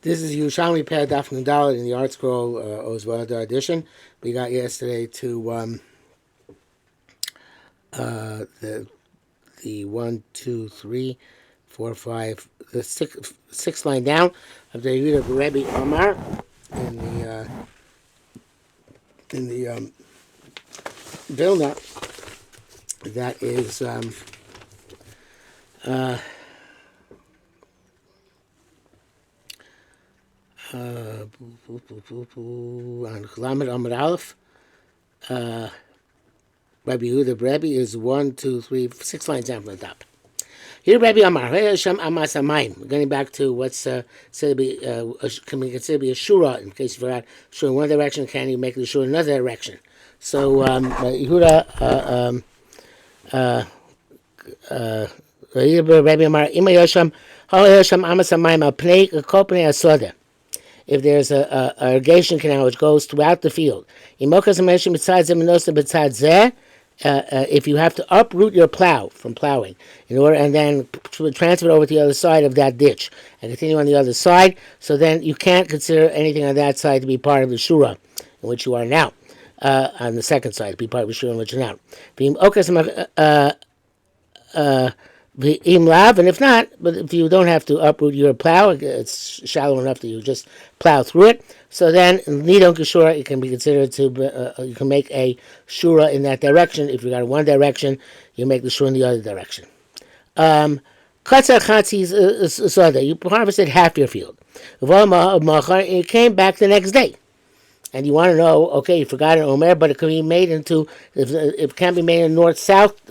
This is Yerushalmi Peah Daf Nudal in the Art Scroll Oswaldo edition. We got yesterday to the 1, 2, 3, 4, 5, the sixth line down of the Yehuda Rebbe Omar in the Vilna. That is on Lamed Amud Aleph. Rabbi Yehuda Rebbe is 1, 2, 3, 6 lines down from the top. Here, Rabbi Amar, getting back to what's said to be can be considered to be a shura. In case you forgot, shura in one direction, can you make the shura in another direction? So Yehuda Rabbi Amar, Ima Yosham, Yosham Amasamayim al Pnei Kopnei Asoda. If there's a irrigation canal which goes throughout the field, if you have to uproot your plow from plowing in order and then transfer it over to the other side of that ditch and continue on the other side, so then you can't consider anything on that side to be part of the shura in which you are now. On the second side, to be part of the shura in which you're now. And if not, but if you don't have to uproot your plow, it's shallow enough that you just plow through it. So then, nidon kishura, it can be considered to you can make a shura in that direction. If you got one direction, you make the shura in the other direction. Katzar chatzi soda, you harvested half your field. It came back the next day. And you want to know, okay, you forgot an omer, but it can be made into, if it can be made in north-south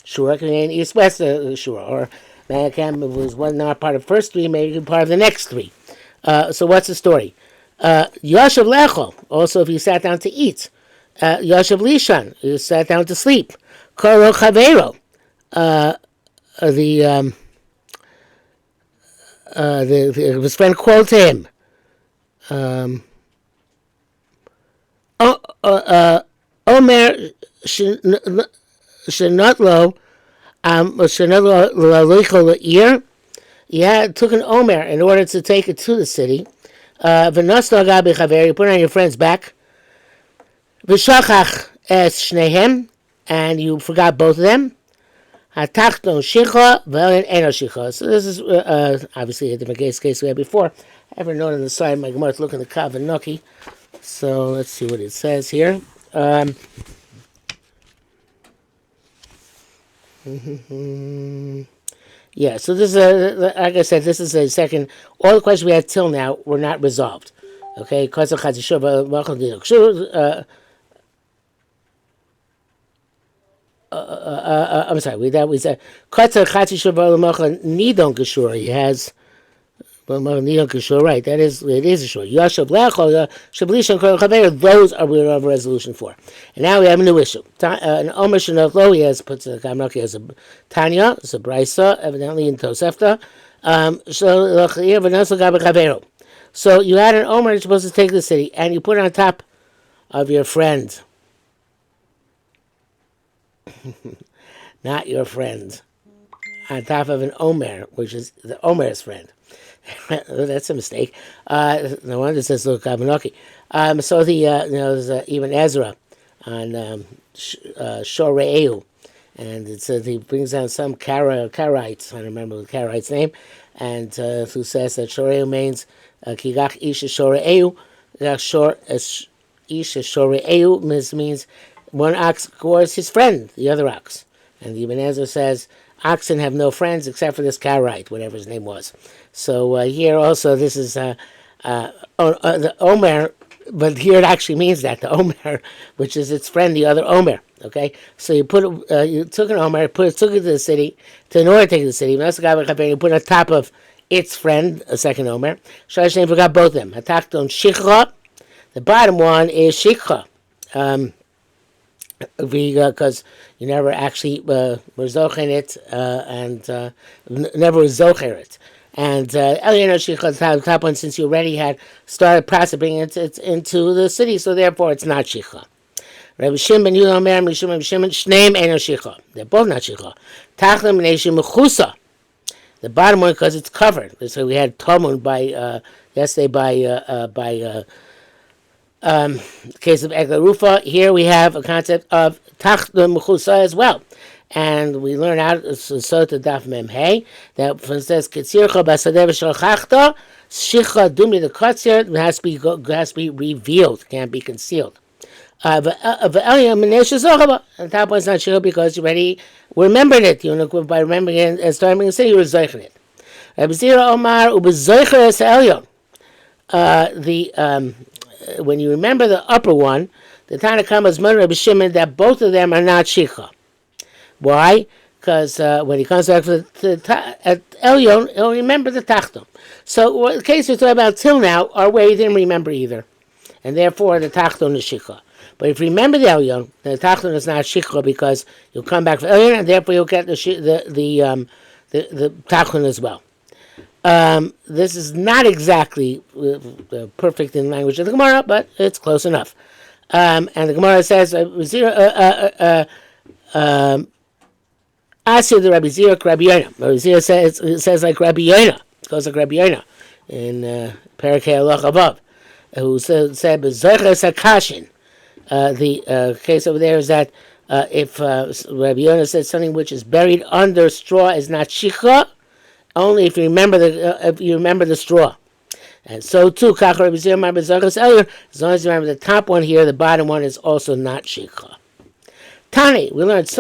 shura, can be made in east-west shura, or it was one not part of the first three, maybe part of the next three. So what's the story? Yoshev lecho, also if you sat down to eat. Yoshev lishan, you sat down to sleep. Koro chavero, his friend called to him. Omer shenatlo loichol ear. Yeah, it took an omer in order to take it to the city. V'noslo gabi chaver, you put it on your friend's back. V'shachach es shnehem, and you forgot both of them. Hatachton shicha v'elin eno shicha. So this is obviously a different case we had before. I have a note on the side of my gemara to look in the kav and noki. So let's see what it says here. Yeah, so this is like I said, this is a second. All the questions we had till now were not resolved. Okay, I'm sorry. We said nidon geshura. He has. Right, that is, it is a short. Those are we have a resolution for. And now we have a new issue. An Omer Shenotlo, he has puts a Kamraki as a Tanya, it's a Brisa, evidently in Tosefta. So you had an Omer you're supposed to take the city, and you put it on top of your friend. Not your friend. On top of an Omer, which is the Omer's friend. That's a mistake. No wonder it says look Kabanoki. So there's even Ezra on Shoreeu, and it says he brings down some Karaites. I don't remember the Karite's name, and who says that Shoreeu means Kigach Isha Shoreeu. Isha Shoreeu means one ox gores his friend, the other ox, and even Ezra says oxen have no friends except for this Karite, whatever his name was. So here also this is the Omer, but here it actually means that the Omer, which is its friend, the other Omer. Okay, so you took an Omer, took it to the city, in order to take it to the city. You put it on top of its friend, a second Omer. Shashem forgot both of them. Hatakton Shikha. The bottom one is Shikha. Because you never actually were zocher it and never zocher it. And Eliana Shikha, the top one, since you already had started process bringing it into the city, so therefore it's not Shikha. Rabbi Shimon, you know, Rabbi Shimon, Shneim Eno Shikha. They're both not Shikha. Tachlim Neshim Mechusa. The bottom one because it's covered. So we had Talmud by yesterday by the case of Egla Rufa. Here we have a concept of Tachta Mechusa as well. And we learn out Sota Daf Mem Hey that when it says Ketzircha Basadeh V'Shalchachta Shicha Dumi the Katzir has to be revealed, can't be concealed. And the top one's not Shicha because you already remembered it. You know, by remembering it and starting to say you were zeichen it. Rabbi Zira Omar Ubezoicher Es Elyon. When you remember the upper one, the Tanakhama's mother Rabbi Shimon that both of them are not Shicha. Why? Because when he comes back at Elyon, he'll remember the Tachton. So the case we're talking about till now are where he didn't remember either. And therefore the Tachton is Shikha. But if you remember the Elyon, the Tachton is not Shikha because you'll come back for Elyon and therefore you'll get the Tachton as well. This is not exactly perfect in language of the Gemara, but it's close enough. And the Gemara says, Asir the Rabbi Zira Rabbi Yonah. Rabbi Zira says like Rabbi Yonah. It goes like Rabbi Yonah in Parakeh Alach above, who said B'Zoiches HaKashin. The case over there is that if Rabbi Yonah said something which is buried under straw is not Shicha, only if you remember the straw. And so too, Kach Rabbi Zira B'Zoiches Elyon, as long as you remember the top one here, the bottom one is also not Shicha. Tani, we learned,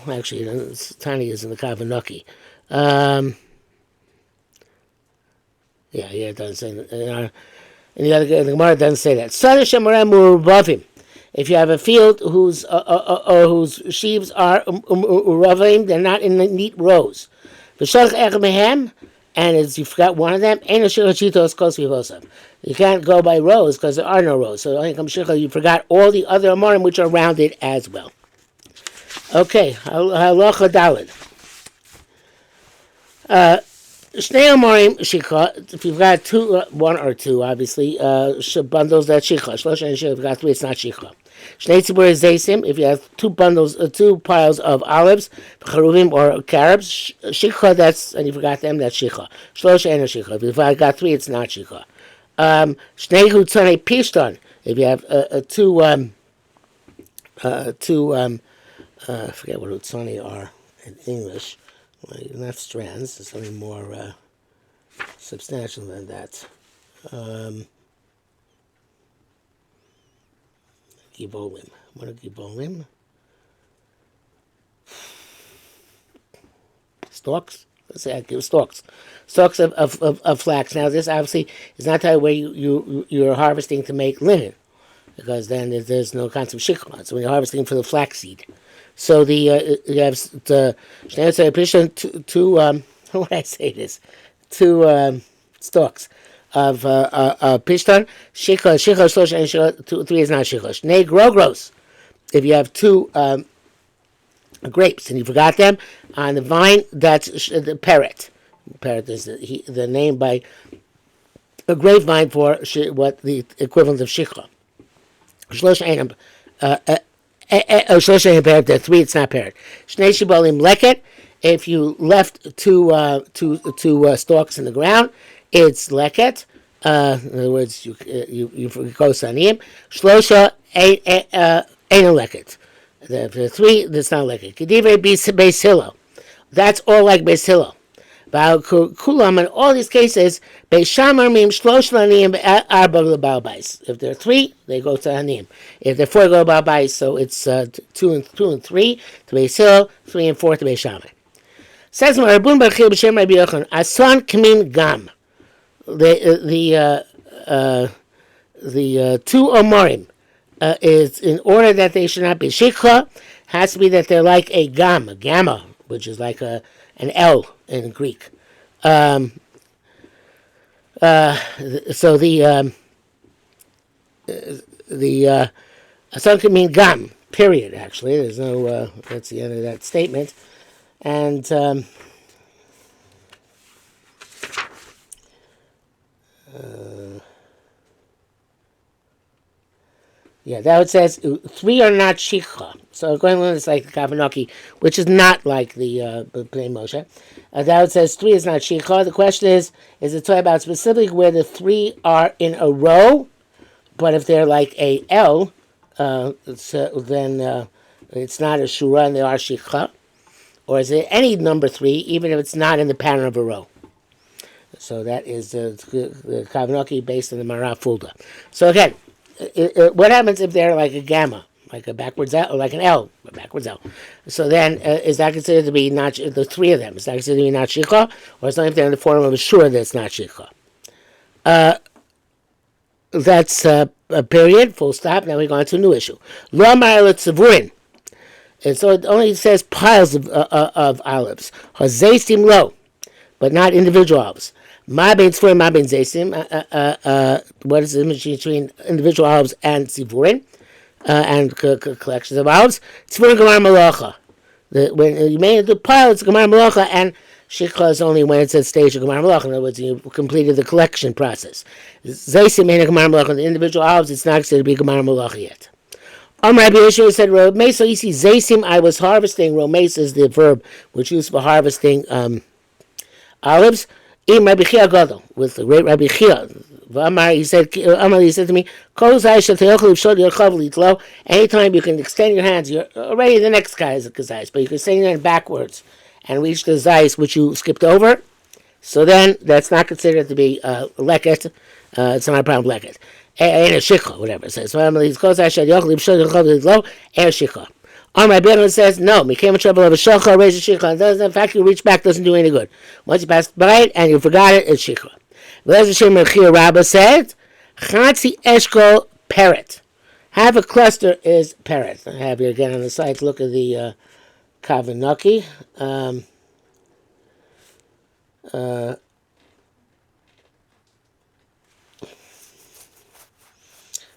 actually, Tani is in the Kavanaki. It doesn't say, in the Gemara it doesn't say that. If you have a field whose sheaves are uravim, they're not in neat rows. And you forgot one of them, you can't go by rows because there are no rows. So you forgot all the other amorim which are rounded as well. Okay, halacha daled. Shnei amorim shikha. If you've got one or two, obviously, bundles that shikha. Shlosh and shikha. If you've got three, it's not shikha. Shnei tzibur zaysim. If you have two piles of olives, charuvim or carobs, shikha. And you forgot them. That's shikha. Shlosh and shikha. If you've got three, it's not shikha. Shnei hutzanei pishton. If you have two. I forget what utsani are in English. Well, not strands. There's something more substantial than that. Gibolim. What are gibolim? Stalks? Let's say I give stalks. Stalks of flax. Now this obviously is not the way you're harvesting to make linen, because then there's no concept of shikha. So when you're harvesting for the flaxseed. So you have two what did I say this? Two stalks of pishtan. Shikha shlosh and shikha 3 is not shikha. Shnei grogros. If you have two grapes and you forgot them on the vine, that's the parrot. Parrot is the name by a grapevine for what the equivalent of shikha. Shlosh einam. The 3, it's not parrot. Shnei shibolim leket. If you left two stalks in the ground, it's leket. In other words, you go saniyim. Shlosha ain't a leket. The 3, that's not leket. Kedivre beis hillel. That's all like beis hillel. Kulam in all these cases, beis shamar mim shlosh laniyim arba lebal. If there are 3, they go to haniyim. If there are 4, go to bal. So it's 2 and 3 to beis hillel, 3 and 4 to beis shamar. Says Marabun Barchil b'shem Rabbi Yochanan, Ason Kamin Gam. The 2 Omorim is in order that they should not be shikha, has to be that they're like a gamma, which is like an L in Greek. So the Ason Kamin Gam. Period. Actually, there's no. That's the end of that statement. And that it says 3 are not shikha. So going on, it's like the Kavanaki, which is not like the Bnei Moshe. Dowd says 3 is not Shikha. The question is it talking about specifically where the 3 are in a row? But if they're like a L, then it's not a Shura and they are Shikha. Or is it any number 3, even if it's not in the pattern of a row? So that is the Kavanoki based on the Maraf Fulda. So again, what happens if they're like a gamma, like a backwards L, or like an L, a backwards L? So then, is that considered to be not the 3 of them? Is that considered to be not Shikha, or is it only if they're in the form of a Shura that's not Shikha? That's a period, full stop. Now we go on to a new issue. Lo Ma'alat Tzavurin. And so it only says piles of olives. Hazeisim lo, but not individual olives. Ma bein tzvurin, ma bein zeisim. What is the difference between individual olives and tzivurin, and collections of olives? Tzivurin gemar malacha. When you made the pile, it's gemar malacha, and shikha is only when it's at stage of gemar malacha. In other words, you completed the collection process. Zeisim ain't a gemar malacha. The individual olives, it's not considered to be gemar malacha yet. Rabbi Yeshua said, Romesa, you see, Zaysim, I was harvesting. Romesa is the verb which used for harvesting olives. Im Rabbi Chia Gadol, with the great Rabbi Chia. He said to me, anytime you can extend your hands, you're already the next guy is a kazais, but you can extend your hand backwards and reach the zais which you skipped over. So then that's not considered to be leket. It's not a problem leket. And a shikha, whatever it says. So he's close. I should yochel low and shikha. My Ben says no. Me came in trouble of a shikha, raise a shikha. Doesn't in fact you reach back doesn't do any good. Once you pass by it and you forgot it, it's shikha. V'ez Hashem Rechia Rabbah said, Chatzi eshkol parrot. Half a cluster is parrot. I have here again on the site. Look at the Kavanaki.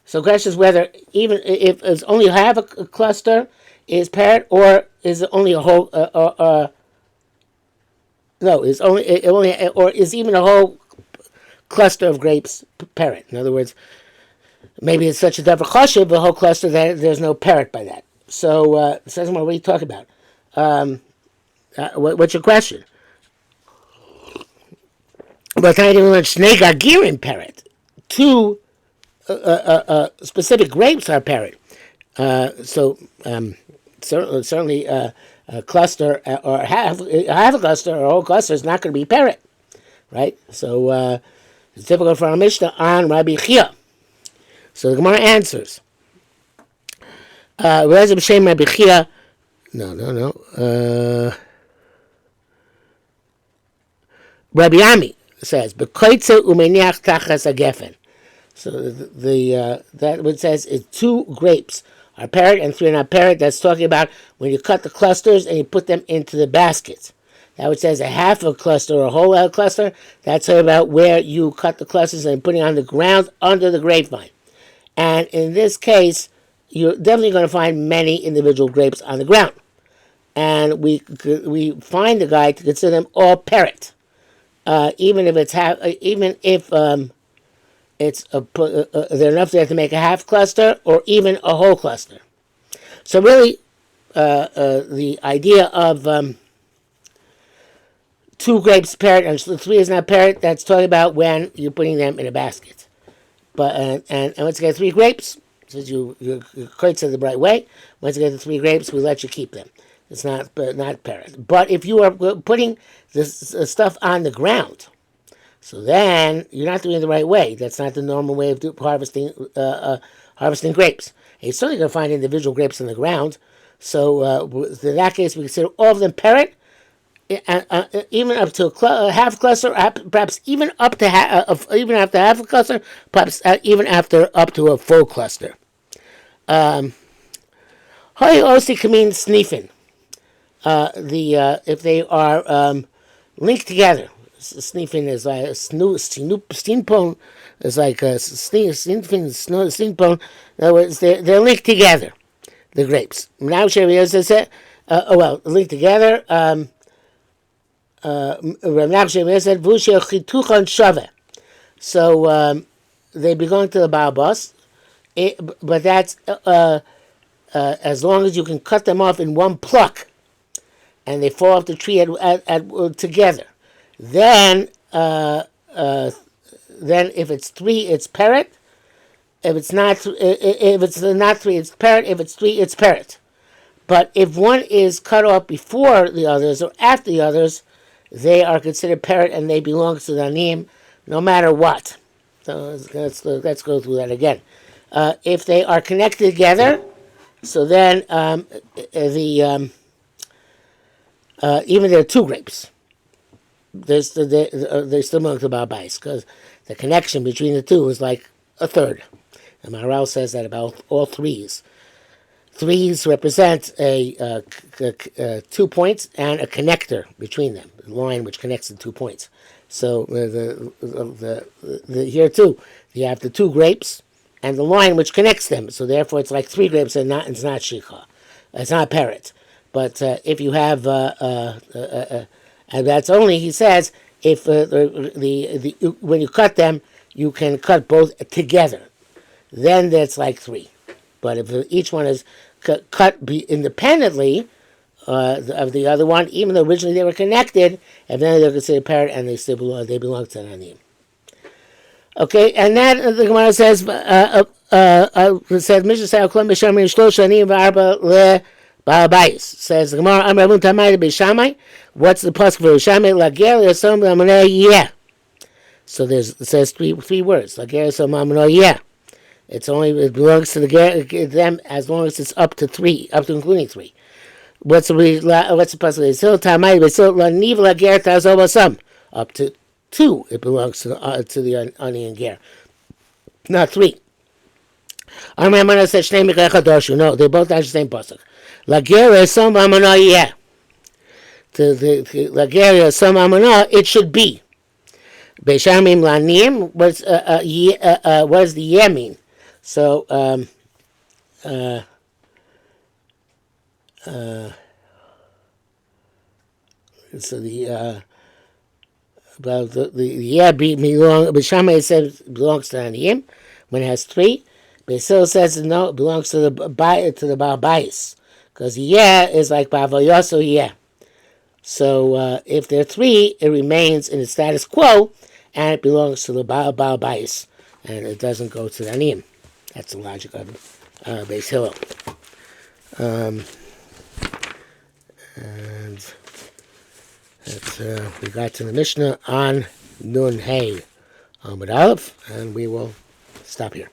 So the question is whether even if it's only half a cluster is parrot, or is it only a whole? No, it's only or is even a whole cluster of grapes parrot? In other words, maybe it's such a davar chashiv, a whole cluster that there's no parrot by that. So says, what are you talking about? What's your question? But I didn't learn snake agirin parrot. 2 specific grapes are parrot. Certainly a cluster or half a cluster or a whole cluster is not going to be parrot, right? So it's difficult for our Mishnah on Rabbi Chia. So the Gemara answers. Rabbi Chia. No. Rabbi Ami says, "Bekoitze umeniach tachas agefen." So that what it says is 2 grapes are parrot and 3 are not parrot. That's talking about when you cut the clusters and you put them into the baskets. That what says a half a cluster or a whole cluster. That's about where you cut the clusters and putting on the ground under the grapevine. And in this case, you're definitely going to find many individual grapes on the ground. And we find the guide to consider them all parrot, even if it's it's they're enough there to make a half cluster or even a whole cluster. So really, the idea of 2 grapes parrot and 3 is not parrot, that's talking about when you're putting them in a basket. But and once you get 3 grapes, since you create it the right way, once you get the 3 grapes, we let you keep them. It's not parrot. But if you are putting this stuff on the ground, so then you're not doing it the right way. That's not the normal way of harvesting grapes. And you're certainly going to find individual grapes on the ground. So in that case, we consider all of them parrot, even up to a half cluster, perhaps even up to even after half a cluster, perhaps even after up to a full cluster. Hoy osi can mean sniffing. If they are linked together. Sniffing is like a steenpon is like a steenpon. In other words, they're linked together, the grapes. Now Sherry said, linked together. So they belong to the Baabas, but that's as long as you can cut them off in one pluck. and they fall off the tree together. Then, then if it's three, it's parrot. If it's not three, it's parrot. If it's three, it's parrot. But if one is cut off before the others or after the others, they are considered parrot and they belong to the anim, no matter what. So let's go through that again. If they are connected together, so then even there are two grapes. They still belong to Ba'abais because the connection between the two is like a third. And Maharal says that about all threes. Threes represent 2 points and a connector between them, the line which connects the 2 points. So here too, you have the two grapes and the line which connects them. So therefore, it's like three grapes and it's not shikha, it's not parrot. But if you have, and that's only, he says, if when you cut them, you can cut both together. Then that's like three. But if each one is cut independently of the other one, even though originally they were connected, and then they're considered parrot, and they belong to Nanim. Okay, and that the Gemara says Mishnah says Kol Mishamrim Shlosh Anim V'Arba LeBa'abayis. Says the Gemara Amar Rabun Tamai B'Shamai. What's the pasuk for Yerushalmi? Lager Yasam Lamanei Yeh. So it says three words. Lager Yasam Lamanei Yeh. It belongs to them as long as it's up to three, up to including three. What's the pasuk? Up to two, it belongs to the ani and ger, not three. No, they both have the same pasuk. Lager some amana yeh. The lager some amana, it should be. Beishamim lanim. What does the yeh mean? So so the yeah B'Shamai says belongs to Aniyim when it has three. Basil says no, it belongs to the Ba'abais because yeah is like Ba'avayoso yeah. So if there are three, it remains in the status quo and it belongs to the Ba'abais and it doesn't go to the Aniyim. That's the logic of Beis Hillel. And we got to the Mishnah on Nun Hey Amud Aleph, and we will stop here.